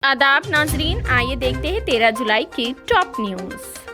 आदाब नाजरीन, आइए देखते हैं 13 जुलाई की टॉप न्यूज।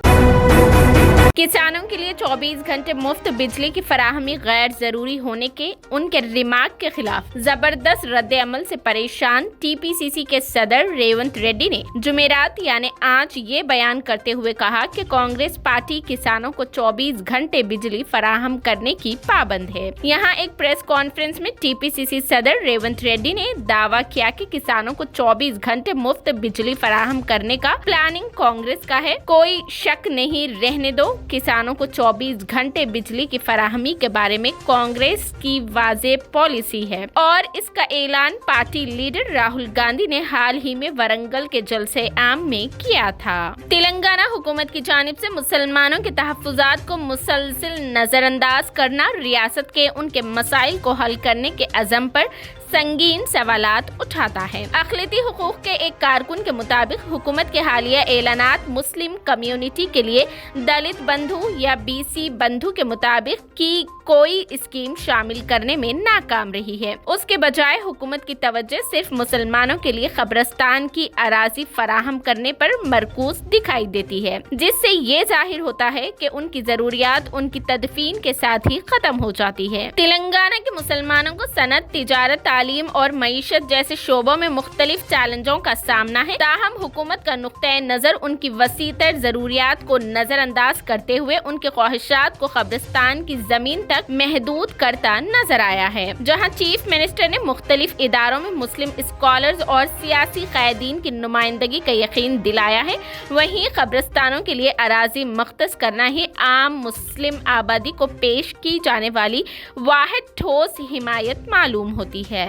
किसानों के लिए 24 घंटे मुफ्त बिजली की फराहमी गैर जरूरी होने के उनके रिमार्क के खिलाफ जबरदस्त रद्द अमल से परेशान टीपीसीसी के सदर रेवंत रेड्डी ने जुमेरात यानी आज ये बयान करते हुए कहा कि कांग्रेस पार्टी किसानों को 24 घंटे बिजली फराहम करने की पाबंद है। यहाँ एक प्रेस कॉन्फ्रेंस में टीपीसीसी सदर रेवंत रेड्डी ने दावा किया कि किसानों को 24 घंटे मुफ्त बिजली फराहम करने का प्लानिंग कांग्रेस का है। कोई शक नहीं रहने दो, किसानों को 24 घंटे बिजली की फराहमी के बारे में कांग्रेस की वाज़ेह पॉलिसी है और इसका ऐलान पार्टी लीडर राहुल गांधी ने हाल ही में वरंगल के जलसे आम में किया था। तेलंगाना हुकूमत की जानिब से मुसलमानों के तहफ्फुज़ात को मुसलसल नजरअंदाज करना रियासत के उनके मसाइल को हल करने के अज़म पर संगीन सवालात उठाता है। अखिलती हुकूक के एक कारकुन के मुताबिक हुकूमत के हालिया ऐलानात मुस्लिम कम्युनिटी के लिए दलित बंधु या बीसी बंधु के मुताबिक की कोई स्कीम शामिल करने में नाकाम रही है। उसके बजाय हुकूमत की तवज्जो सिर्फ मुसलमानों के लिए कब्रिस्तान की अराजी फराहम करने पर मरकूज दिखाई देती है, जिससे ये जाहिर होता है कि उनकी जरूरियात उनकी तदफीन के साथ ही खत्म हो जाती है। तेलंगाना के मुसलमानों को सनत, तिजारत, तालीम और मईशत जैसे शोबों में मुख्तलिफ चैलेंजों का सामना है। ताहम हुकूमत का नुक्ता नजर उनकी वसीतर जरूरियात को नजरअंदाज करते हुए उनके ख्वाहिशात को कब्रिस्तान की जमीन तक महदूद करता नजर आया है। जहां चीफ मिनिस्टर ने मुख्तलिफ इदारों में मुस्लिम स्कॉलर्स और सियासी कैदीन की नुमाइंदगी का यकीन दिलाया है, वहीं कब्रिस्तानों के लिए अराजी मख्तस करना ही आम मुस्लिम आबादी को पेश की जाने वाली वाहिद ठोस हिमायत मालूम होती है।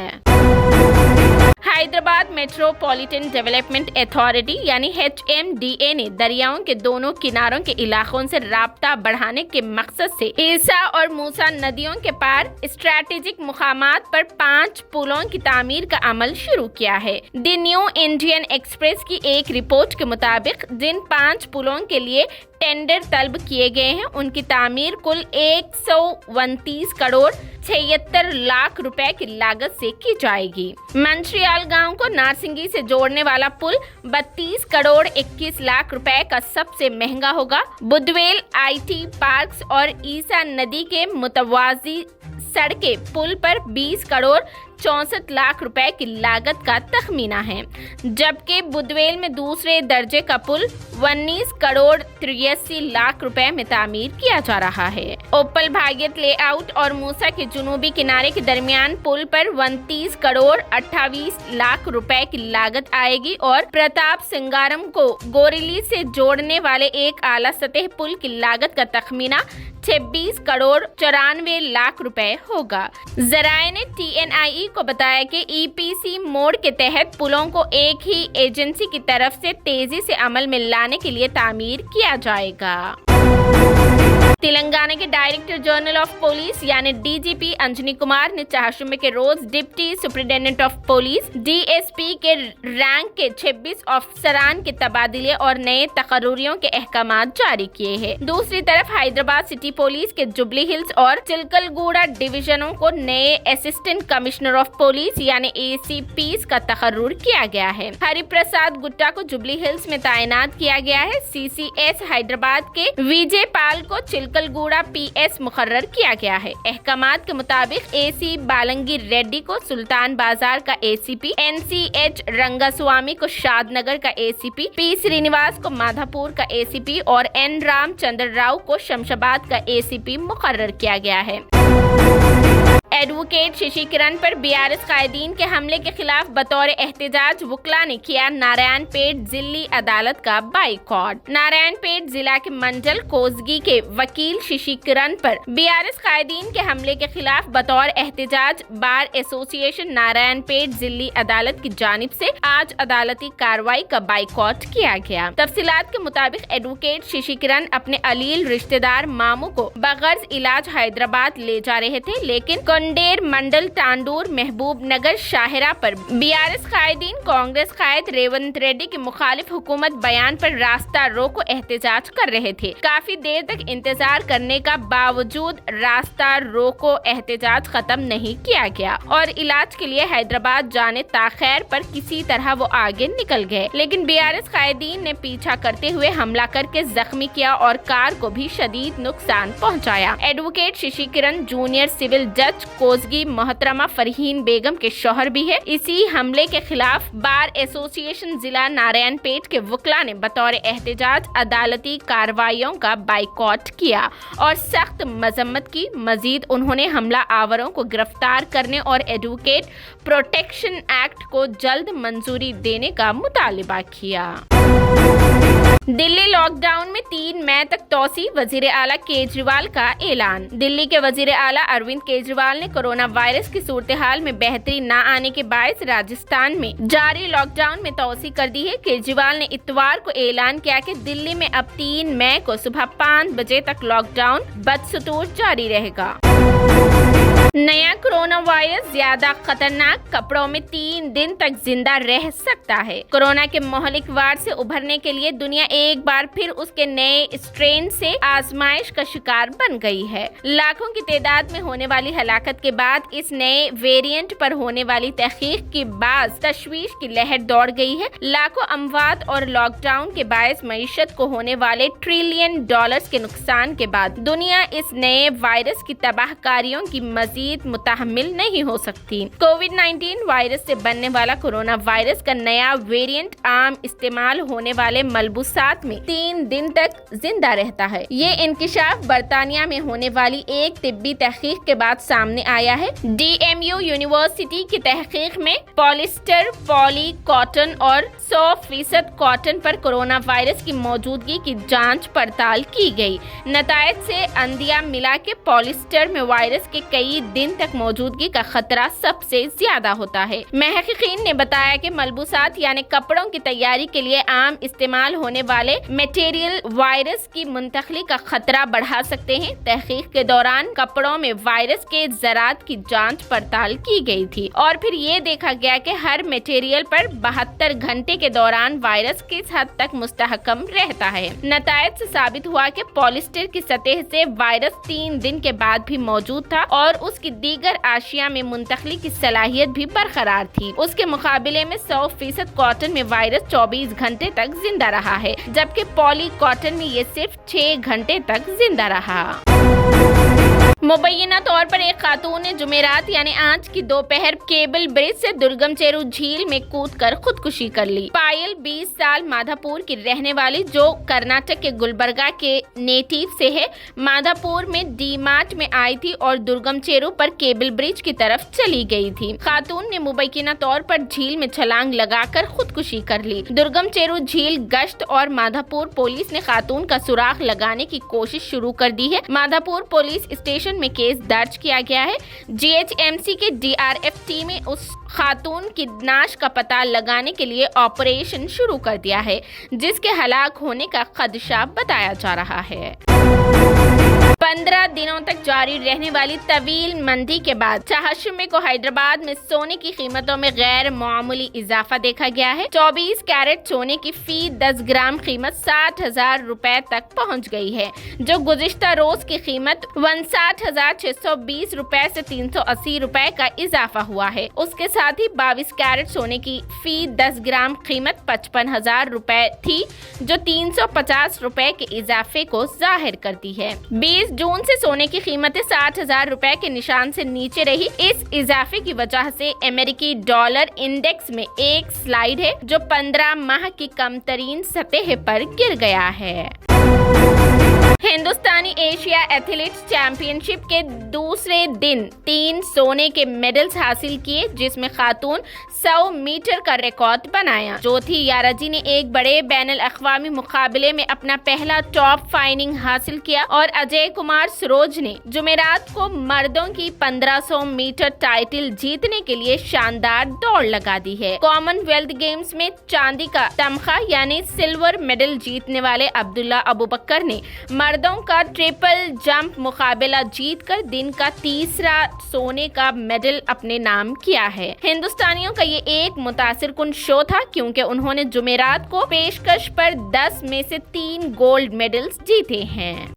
हैदराबाद मेट्रोपॉलिटन डेवलपमेंट अथॉरिटी यानी HMDA ने दरियाओं के दोनों किनारों के इलाकों से राब्ता बढ़ाने के मकसद से ईसा और मूसा नदियों के पार स्ट्रैटेजिक मुकामात पर 5 पुलों की तामीर का अमल शुरू किया है। द न्यू इंडियन एक्सप्रेस की एक रिपोर्ट के मुताबिक जिन 5 पुलों के लिए टेंडर तलब किए गए हैं, उनकी तामीर कुल 129 करोड़ 76 लाख रुपए की लागत से की जाएगी। मंत्रियाल गांव को नारसिंगी से जोड़ने वाला पुल 32 करोड़ 21 लाख रुपए का सबसे महंगा होगा। बुधवेल IT पार्क्स और ईसा नदी के मुतवाजी सड़कें पुल पर 20 करोड़ 64 लाख रुपए की लागत का तखमीना है, जबकि बुधवेल में दूसरे दर्जे का पुल 19 करोड़ 83 लाख रुपए में तामीर किया जा रहा है। ओपल भाग्यत लेआउट और मूसा के जुनूबी किनारे के दरमियान पुल पर 29 करोड़ 28 लाख रुपए की लागत आएगी और प्रताप सिंगारम को गोरेली से जोड़ने वाले एक आला सतह पुल की लागत का तखमीना 26 करोड़ 94 लाख रुपए होगा। जराये ने TNIE को बताया कि EPC मोड के तहत पुलों को एक ही एजेंसी की तरफ से तेजी से अमल में लाने के लिए तामीर किया जाएगा। तेलंगाना के डायरेक्टर जनरल ऑफ पुलिस यानी DGP अंजनी कुमार ने चारशंबे के रोज deputy superintendent of police DSP के रैंक के 26 अफसरान के तबादले और नए तकर्रुरियों के अहकामात जारी किए हैं। दूसरी तरफ हैदराबाद सिटी पुलिस के जुबली हिल्स और चिलकलगुड़ा डिवीजनों को नए असिस्टेंट कमिश्नर ऑफ पुलिस यानी ACPs का तकर्रुर किया गया है। हरिप्रसाद गुट्टा को जुबली हिल्स में तैनात किया गया है। CCS हैदराबाद के विजय पाल को चिलकलगुड़ा PS मुकर्रर किया गया है। अहकामात के मुताबिक AC बालंगी रेड्डी को सुल्तान बाजार का ACP, NCH रंगास्वामी को शादनगर का ACP, P श्रीनिवास को माधापुर का ACP और N रामचंद्र राव को शमशाबाद का ACP मुकर्रर किया गया है। एडवोकेट शशि किरण पर BRS कायदीन के हमले के खिलाफ बतौर एहतजाज वकला ने किया नारायणपेट जिली अदालत का बाइकॉट। नारायणपेट जिला के मंडल कोसगी के वकील शशि किरण पर BRS कायदीन के हमले के खिलाफ बतौर एहतजाज बार एसोसिएशन नारायणपेट जिली अदालत की जानिब से आज अदालती कार्रवाई का बाइकॉट किया गया। तफसीलात के मुताबिक एडवोकेट शशि किरण अपने अलील रिश्तेदार मामू को बगैर इलाज हैदराबाद ले जा रहे थे, लेकिन कोंडेर मंडल टांडूर महबूब नगर शाहरा पर बीआरएस कायदीन कांग्रेस कायद रेवंत रेड्डी के मुखालिफ हुकूमत बयान पर रास्ता रोको एहतजाज कर रहे थे। काफी देर तक इंतजार करने का बावजूद रास्ता रोको एहतजाज खत्म नहीं किया गया और इलाज के लिए हैदराबाद जाने ताखैर पर किसी तरह वो आगे निकल गए, लेकिन बीआरएस कायदीन ने पीछा करते हुए हमला करके जख्मी किया और कार को भी शदीद नुकसान पहुंचाया। एडवोकेट शशि किरण जूनियर सिविल जज कोसगी मोहतरमा फरहीन बेगम के शौहर भी है। इसी हमले के खिलाफ बार एसोसिएशन जिला नारायणपेट के वकला ने बतौर एहतजाज अदालती कार्रवाइयों का बाइकॉट किया और सख्त मजम्मत की। मजीद उन्होंने हमला आवरों को गिरफ्तार करने और एडवोकेट प्रोटेक्शन एक्ट को जल्द मंजूरी देने का मुतालिबा किया। दिल्ली लॉकडाउन में 3 मई तक तोसी, वजीर आला केजरीवाल का ऐलान। दिल्ली के वजीर आला अरविंद केजरीवाल ने कोरोना वायरस की सूरत-ए-हाल में बेहतरी न आने के बायस राजस्थान में जारी लॉकडाउन में तोसी कर दी है। केजरीवाल ने इतवार को ऐलान किया कि दिल्ली में अब 3 मई को सुबह 5 बजे तक लॉकडाउन बदस्तूर जारी रहेगा। नया कोरोना वायरस ज्यादा खतरनाक, कपड़ों में 3 दिन तक जिंदा रह सकता है। कोरोना के मोहलिक वार से उभरने के लिए दुनिया एक बार फिर उसके नए स्ट्रेन से आजमाइश का शिकार बन गई है। लाखों की तादाद में होने वाली हलाकत के बाद इस नए वेरिएंट पर होने वाली तहकीक के बाद तशवीश की लहर दौड़ गई है। लाखों अमवात और लॉकडाउन के बायस मईशत को होने वाले $1 ट्रिलियन के नुकसान के बाद दुनिया इस नए वायरस की तबाहकारियों की मजीद मुतहम्मिल नहीं हो सकती। कोविड-19 वायरस से बनने वाला कोरोना वायरस का नया वेरिएंट आम इस्तेमाल होने वाले मलबूसात में 3 दिन तक जिंदा रहता है। ये इंकिशाफ बर्तानिया में होने वाली एक तिब्बी तहकीक के बाद सामने आया है। DMU यूनिवर्सिटी की तहकीक में पॉलिस्टर, पॉली कॉटन और 100% कॉटन पर कोरोना वायरस की मौजूदगी की जांच पड़ताल की गई। नतायज से अंदिया मिला के पॉलिस्टर में वायरस के कई दिन तक मौजूदगी का खतरा सबसे ज्यादा होता है। महक़क़ीन ने बताया कि मलबूसात यानी कपड़ों की तैयारी के लिए आम इस्तेमाल होने वाले मटेरियल वायरस की मुंतकली का खतरा बढ़ा सकते हैं। तहकीक के दौरान कपड़ों में वायरस के ज़रात की जांच पड़ताल की गई थी और फिर ये देखा गया कि हर मटेरियल पर 72 घंटे के दौरान वायरस किस हद तक मुस्तहकम रहता है। नतायज से साबित हुआ कि पॉलिस्टर की सतह से वायरस 3 दिन के बाद भी मौजूद था और उसकी दीगर आशिया में मुंतकली की सलाहियत भी बरकरार थी। उसके मुकाबले में 100% कॉटन में वायरस 24 घंटे तक जिंदा रहा है, जबकि पॉली कॉटन में ये सिर्फ 6 घंटे तक जिंदा रहा। मुबैना तौर पर एक खातून ने जुमेरात यानी आज की दोपहर केबल ब्रिज से दुर्गम चेरू झील में कूदकर खुदकुशी कर ली। पायल 20 साल माधापुर की रहने वाली, जो कर्नाटक के गुलबर्गा के नेटिव से है, माधापुर में डी-मार्ट में आई थी और दुर्गम चेरू पर केबल ब्रिज की तरफ चली गई थी। खातून ने मुबैना तौर पर झील में छलांग लगाकर खुदकुशी कर ली। दुर्गम चेरू झील गश्त और माधापुर पुलिस ने खातून का सुराग लगाने की कोशिश शुरू कर दी है। माधापुर पुलिस स्टेशन में केस दर्ज किया गया है। GHMC के DRF टीम ने उस खातून की नाश का पता लगाने के लिए ऑपरेशन शुरू कर दिया है, जिसके हलाक होने का खदशा बताया जा रहा है। 15 दिनों तक जारी रहने वाली तवील मंदी के बाद चाहशमे को हैदराबाद में सोने की कीमतों में गैर मामूली इजाफा देखा गया है। 24 कैरेट सोने की फी 10 ग्राम कीमत 60,000 रुपए तक पहुंच गई है, जो गुज़िश्ता रोज की कीमत 59,620 रुपए से 380 रुपए का इजाफा हुआ है। उसके साथ ही 22 कैरेट सोने की फी 10 ग्राम कीमत 55,000 रुपए थी, जो 350 रुपए के इजाफे को जाहिर करती है। 20 जून से सोने की कीमतें 60,000 रुपए के निशान से नीचे रही। इस इजाफे की वजह से अमेरिकी डॉलर इंडेक्स में एक स्लाइड है, जो 15 माह की कम तरीन सतह पर गिर गया है। हिंदुस्तानी एशिया एथलीट्स चैंपियनशिप के दूसरे दिन 3 सोने के मेडल्स हासिल किए, जिसमें खातून 100 मीटर का रिकॉर्ड बनाया। ज्योति याराजी ने एक बड़े बैनुल अक़वामी मुकाबले में अपना पहला टॉप फाइनिंग हासिल किया और अजय कुमार सरोज ने जुमेरात को मर्दों की 1500 मीटर टाइटल जीतने के लिए शानदार दौड़ लगा दी है। कॉमनवेल्थ गेम्स में चांदी का तमगा यानी सिल्वर मेडल जीतने वाले अब्दुल्ला अबू बकर ने मर्दों का ट्रिपल जंप मुकाबला जीतकर दिन का तीसरा सोने का मेडल अपने नाम किया है। हिंदुस्तानियों का ये एक मुतासिरकुन शो था क्योंकि उन्होंने जुमेरात को पेशकश पर 10 में से 3 गोल्ड मेडल्स जीते हैं।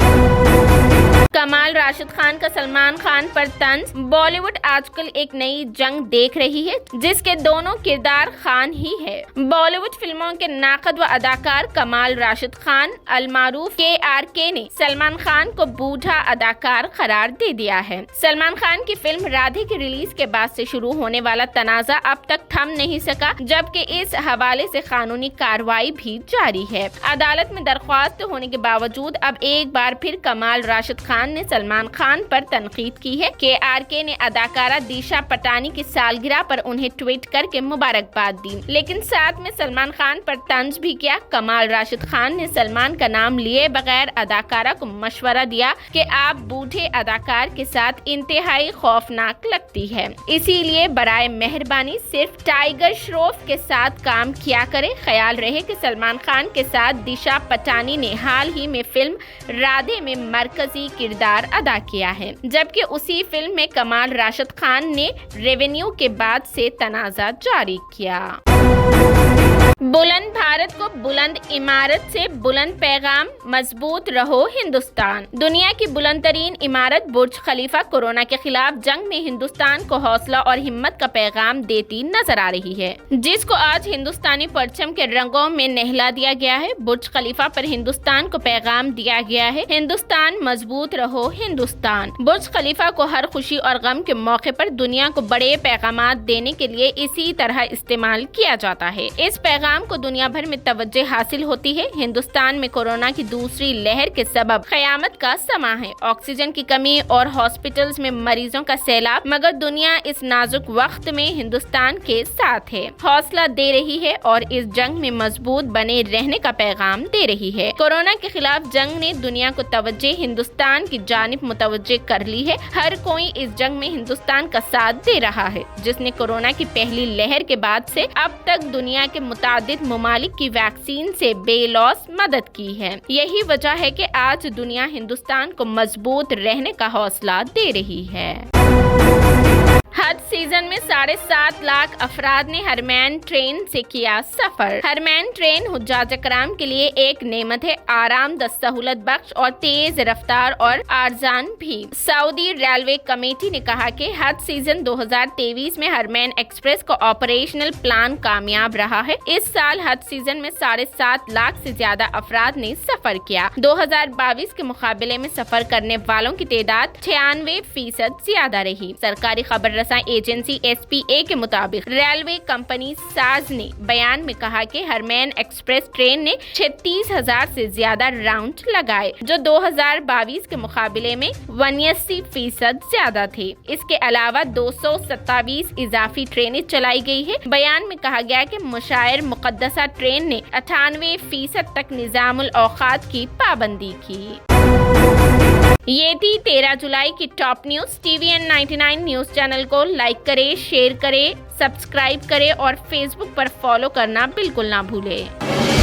कमाल राशिद खान का सलमान खान पर तंज। बॉलीवुड आजकल एक नई जंग देख रही है जिसके दोनों किरदार खान ही है। बॉलीवुड फिल्मों के नाकद व अदाकार कमाल राशिद खान अलमारूफ KRK ने सलमान खान को बूढ़ा अदाकार करार दे दिया है। सलमान खान की फिल्म राधे की रिलीज के बाद से शुरू होने वाला तनाजा अब तक थम नहीं सका, जबकि इस हवाले से कानूनी कार्रवाई भी जारी है। अदालत में दरख्वास्त होने के बावजूद अब एक बार फिर कमाल राशिद खान ने सलमान खान पर तनकीद की है। KRK ने अदाकारा दिशा पटानी की सालगिरह पर उन्हें ट्वीट करके मुबारकबाद दी, लेकिन साथ में सलमान खान पर तंज भी किया। कमाल राशिद खान ने सलमान का नाम लिए बगैर अदाकारा को मशवरा दिया कि आप बूढ़े अदाकार के साथ इंतहाई खौफनाक लगती है, इसीलिए बराए मेहरबानी सिर्फ टाइगर श्रॉफ के साथ काम किया करें। ख्याल रहे कि सलमान खान के साथ दिशा पटानी ने हाल ही में फिल्म राधे में मरकजी किरदार अदा किया है, जबकि उसी फिल्म में कमाल राशिद खान ने रेवेन्यू के बाद से तनाजा जारी किया। बुलंद भारत को बुलंद इमारत से बुलंद पैगाम, मजबूत रहो हिंदुस्तान। दुनिया की बुलंद तरीन इमारत बुर्ज खलीफा कोरोना के खिलाफ जंग में हिंदुस्तान को हौसला और हिम्मत का पैगाम देती नजर आ रही है, जिसको आज हिंदुस्तानी परचम के रंगों में नहला दिया गया है। बुर्ज खलीफा पर हिंदुस्तान को पैगाम दिया गया है, हिंदुस्तान मजबूत रहो हिंदुस्तान। बुर्ज खलीफा को हर खुशी और गम के मौके पर दुनिया को बड़े पैगाम देने के लिए इसी तरह इस्तेमाल किया जाता है। इस पैगाम को दुनिया भर में तवज्जो हासिल होती है। हिंदुस्तान में कोरोना की दूसरी लहर के सबब कयामत का समा है, ऑक्सीजन की कमी और हॉस्पिटल्स में मरीजों का सैलाब, मगर दुनिया इस नाजुक वक्त में हिंदुस्तान के साथ है, हौसला दे रही है और इस जंग में मजबूत बने रहने का पैगाम दे रही है। कोरोना के खिलाफ जंग ने दुनिया को तवज्जो हिंदुस्तान की जानिब मुतवज्जो कर ली है। हर कोई इस जंग में हिंदुस्तान का साथ दे रहा है, जिसने कोरोना की पहली लहर के बाद से अब तक दुनिया के मुतादिद ममालिक की वैक्सीन से बेलौस मदद की है। यही वजह है कि आज दुनिया हिंदुस्तान को मजबूत रहने का हौसला दे रही है। हज सीजन में 7.5 लाख अफराद ने हरमैन ट्रेन से किया सफर। हरमैन ट्रेन हुज्जाज कराम के लिए एक नेमत है, आरामदा, सहूलत बख्श और तेज रफ्तार और आरजान भी। सऊदी रेलवे कमेटी ने कहा कि हज सीजन 2023 में हरमैन एक्सप्रेस का ऑपरेशनल प्लान कामयाब रहा है। इस साल हज सीजन में 7.5 लाख से ज्यादा अफराद ने सफर किया। 2022 के मुकाबले में सफर करने वालों की तादाद 96% ज्यादा रही। सरकारी खबर एजेंसी SPA के मुताबिक रेलवे कंपनी साज ने बयान में कहा कि हरमैन एक्सप्रेस ट्रेन ने 36,000 से ज्यादा राउंड लगाए, जो 2022 के मुकाबले में 89% ज्यादा थे। इसके अलावा 227 इजाफी ट्रेनें चलाई गई है। बयान में कहा गया कि मुशायर मुकद्दसा ट्रेन ने 98% तक निजामुल औकात की पाबंदी की। ये थी 13 जुलाई की top news. TVN 99 news channel को लाइक करें, शेयर करें, सब्सक्राइब करें और फेसबुक पर फॉलो करना बिल्कुल ना भूलें।